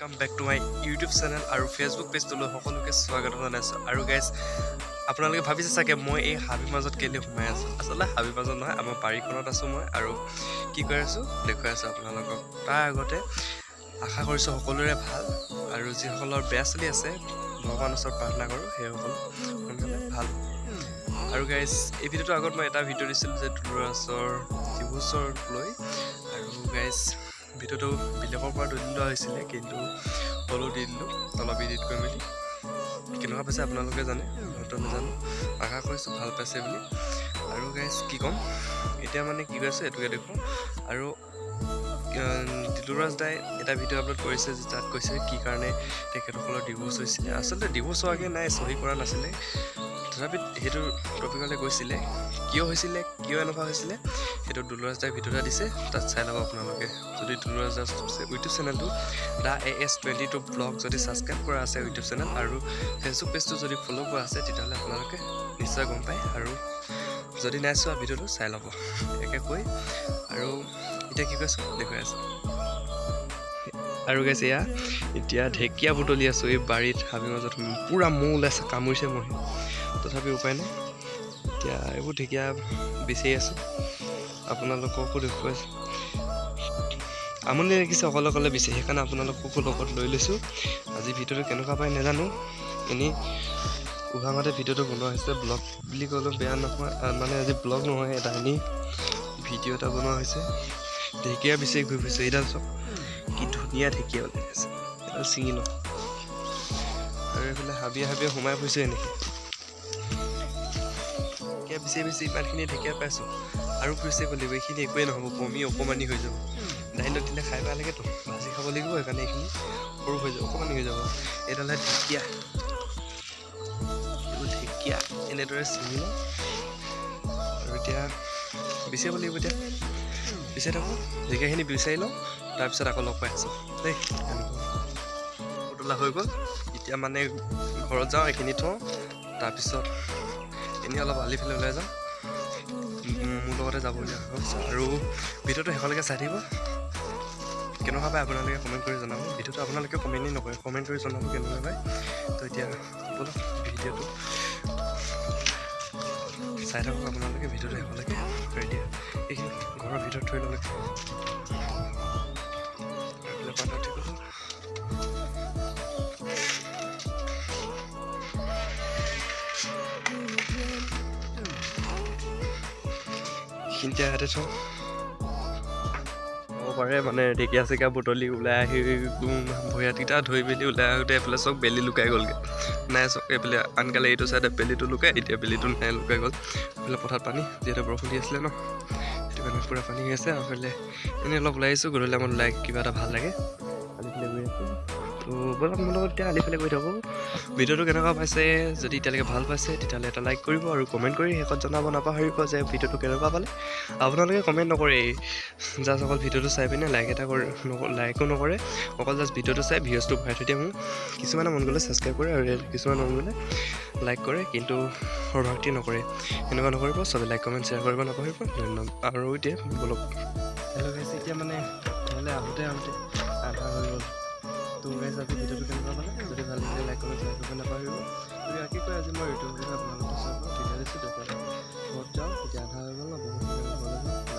Welcome back to my YouTube channel আৰু Facebook page লৈ সকলোকে স্বাগত জনাইছো আৰু গাইস আপোনালোকে ভাবিছে চাগে মই এই হাবি মাজত কেলে সোমাই আছো আসলে হাবি মাজত নহয় আমাৰ বাৰীখনত আছো মই আৰু কি কৰি আছো দেখুৱাই আছো আপোনালোকক তাৰ আগতে আশা কৰিছো সকলোৰে ভাল আৰু যিসকলৰ বেয়া চলি আছে ভগৱানৰ ওচৰত প্ৰাৰ্থনা কৰো সেইসকল সোনকালে ভাল আৰু গাইস এই ভিডিওটো আগত মই এটা ভিডিও দিছিলো যে দুলৰাছৰ ডিভোৰ্চৰ লৈ আৰু গাইস ভিডিওটো বিলেকৰ পৰা দলিলোৱা হৈছিলে কিন্তু হলো দি দিলোঁ অলপ এডিট কৰি মেলি কেনেকুৱা পাইছে আপোনালোকে জানে মইতো নাজানো আশা কৰিছোঁ ভাল পাইছে বুলি আৰু গাইজ কি ক'ম এতিয়া মানে কি কৈছে এইটোকে দেখোঁ আৰু দিলুৰাজ দাই এটা ভিডিঅ' আপলোড কৰিছে যে তাত কৈছে কি কাৰণে তেখেতসকলৰ ডিভোৰ্চ হৈছিলে আচলতে ডিভোৰ্চ হোৱাকৈ নাই চহী কৰা নাছিলে তথাপি সেইটো টপিকলৈ গৈছিলে কিয় হৈছিলে কিয় এনেকুৱা হৈছিলে সেইটো দুলৰাজ দাই ভিডিঅ' এটা দিছে তাত চাই ল'ব আপোনালোকে যদি দুলৰাজ দাৰ ইউটিউব চেনেলটো দা AS22 ব্লগ যদি ছাবস্ক্ৰাইব কৰা আছে ইউটিউব চেনেল আৰু ফেচবুক পেজটো যদি ফ'ল' কৰা আছে তেতিয়াহ'লে আপোনালোকে নিশ্চয় গম পায় আৰু যদি নাই চোৱা ভিডিঅ'টো চাই ল'ব একে কৈ আৰু এতিয়া কি কৈছোঁ দেখুৱাই আছোঁ আৰু গাইছে এয়া এতিয়া ঢেকীয়া বুটলি আছোঁ এই বাৰীত হাবিৰ মাজত পূৰা মৌ ওলাইছে কামুৰিছে মই তথাপি উপায় নাই এতিয়া এইবোৰ ঢেকীয়া বিচাৰি আছোঁ আপোনালোককো দেখুৱাইছোঁ আমনি লাগিছে অকলে অকলে বিচাৰি সেইকাৰণে আপোনালোককো লগত লৈ লৈছোঁ আজি ভিডিঅ'টো কেনেকুৱা পায় নাজানো এনেই উভাঙতে ভিডিঅ'টো বনোৱা হৈছে ব্লগ বুলি ক'লেও বেয়া নহয় মানে আজি ব্লগ নহয় এটা এনেই ভিডিঅ' এটা বনোৱা হৈছে ঢেকীয়া বিচাৰি ঘূৰি ফুৰিছে এইডাল চব কি ধুনীয়া ঢেকীয়া ওলাই আছে এইডাল ছিঙি লওঁ আৰু এইফালে হাবিয়ে হাবিয়ে সোমাই ফুৰিছে এনেকৈ ঢেকীয়া বিচাৰি ইমানখিনি ঢেকীয়া পাইছোঁ আৰু ফুৰিছে গ'লে এইখিনি একোৱেই নহ'ব বমি অকণমানি হৈ যাব দাইলত দিলে খাই বেয়া লাগেতো ভাজি খাব লাগিব সেইকাৰণে এইখিনি সৰু হৈ যাব অকণমানি হৈ যাব এইডালে ঢেকীয়া এইবোৰ ঢেকীয়া এনেদৰে ছিঙি লওঁ আৰু এতিয়া বিচাৰিব লাগিব এতিয়া বিচাৰি থাকোঁ ঢেকীয়াখিনি বিচাৰি লওঁ তাৰপিছত আকৌ লগ পাই আছোঁ দেই পুতলা হৈ গ'ল এতিয়া মানে ঘৰত যাওঁ এইখিনি থওঁ তাৰপিছত এনেই অলপ আলিফালে ওলাই যাওঁ মোৰ লগতে যাবলগীয়া হৈছে আৰু ভিডিঅ'টো শেষলৈকে চাই থাকিব কেনেকুৱা পায় আপোনালোকে কমেণ্ট কৰি জনাব ভিডিঅ'টো আপোনালোকে কমেণ্টেই নকৰে কমেণ্ট কৰি জনাব কেনেকুৱা পায় তো এতিয়া ব'লক ভিডিঅ'টো চাই থাকক আপোনালোকে ভিডিঅ'টো শেষলৈকে ৰেডি এইখিনি ঘৰৰ ভিতৰত থৈ ল'লে এইখিনিতে ইয়াতে থওঁ হ'ব পাৰে মানে ঢেকীয়া চেকীয়া বুটলি ওলাই আহি ভৰি হাতকেইটা ধুই মেলি ওলাই আহোঁতে এইফালে চব বেলি লুকাই গ'লগৈ নাই চব এইফালে আনকালে এইটো চাইডে বেলিটো লুকাই এতিয়া বেলিটো নাই লুকাই গ'ল এইফালে পথাৰত পানী যিহেতু বৰষুণ দি আছিলে ন সেইটো কাৰণে পূৰা পানী হৈ আছে আৰু এইফালে এনেই অলপ ওলাই আহিছোঁ গধূলি আমাৰ ওলাই কিবা এটা ভাল লাগে আলিফালে গৈ আছোঁ তো ব'লক মোৰ লগত এতিয়া আলিফালে গৈ থাকোঁ ভিডিঅ'টো কেনেকুৱা পাইছে যদি এতিয়ালৈকে ভাল পাইছে তেতিয়াহ'লে এটা লাইক কৰিব আৰু কমেণ্ট কৰি শেষত জনাব নাপাহৰিব যে ভিডিঅ'টো কেনেকুৱা পালে আপোনালোকে কমেণ্ট নকৰে জাষ্ট অকল ভিডিঅ'টো চাই পিনে লাইকো নকৰে অকল জাষ্ট ভিডিঅ'টো চাই ভিউজটো ভৰাই থৈ দিয়ে মোক কিছুমানে মন গ'লে ছাবস্ক্ৰাইব কৰে আৰু কিছুমান মন গ'লে লাইক কৰে কিন্তু সৰভক্তি নকৰে এনেকুৱা নকৰিব চবে লাইক কমেণ্ট শ্বেয়াৰ কৰিব নাপাহৰিব ধন্যবাদ আৰু এতিয়া ব'লক এতিয়া মানে ঘৰলৈ আহোঁতে আধা হৈ গ'ল তো গাইজ আজি ভিডিঅ'টো কেনেকুৱা পালে যদি ভাল লাগিলে লাইক কমেণ্ট শ্বেয়াৰ কৰিব নাপাহৰিব যদি বাকী কয় আজি মই ইউটিউবত আপোনালোকক চাব তেতিয়া দিছোঁ তেতিয়া ঘৰত যাওঁ তেতিয়া আধা হৈ গ'ল ন বহুত